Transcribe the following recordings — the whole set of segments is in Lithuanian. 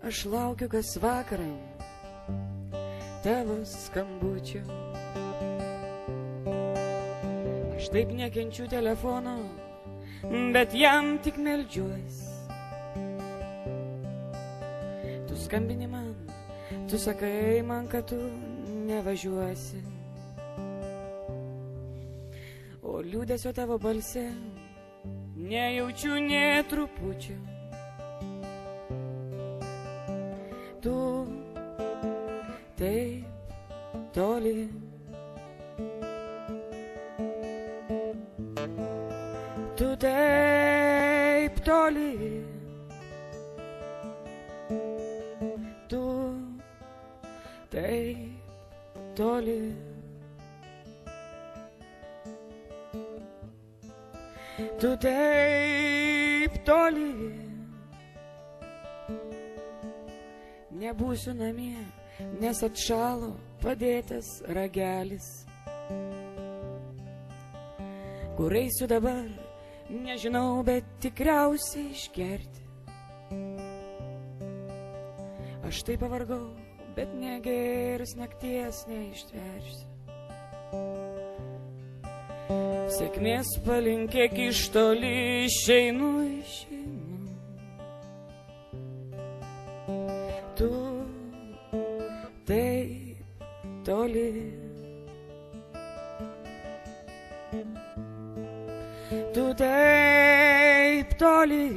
Aš laukiu kas vakarą tavo skambučio. Aš taip nekenčiu telefono, bet jam tik meldžiuos. Tu skambini man, tu sakai man, kad tu nevažiuosi. O liūdesio tavo balse nejaučiu nė trupučio. Tu taip toli, tu taip toli, tu taip toli, tu taip toli. Nebūsiu namie, nes atšalo padėtas ragelis. Kur eisiu dabar, nežinau, bet tikriausiai išgerti. Aš taip pavargau, bet negėrus nakties neištversiu. Sėkmės palinkėk iš toli, išeinu. Tu taip toli, tu taip toli,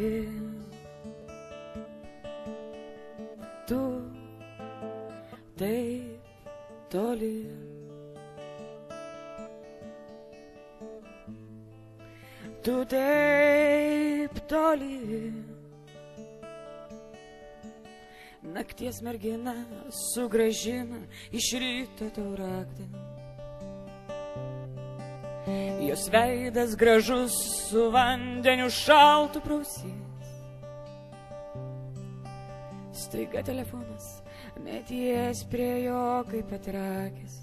tu taip toli, tu taip toli. Nakties mergina sugrąžina iš ryto tauraktį. Jos veidas gražus su vandeniu šaltu prausys. Staiga telefonas meties prie jo kaip atrakęs.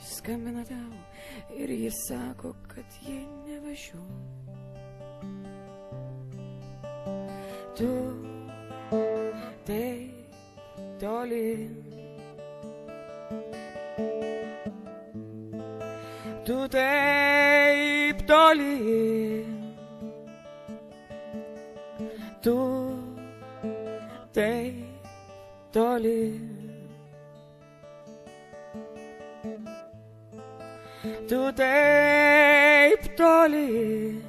Jis skambina tau ir jis sako, kad jie nevažiuoja. Tu taip toli, tu taip toli, tu taip toli, tu taip toli.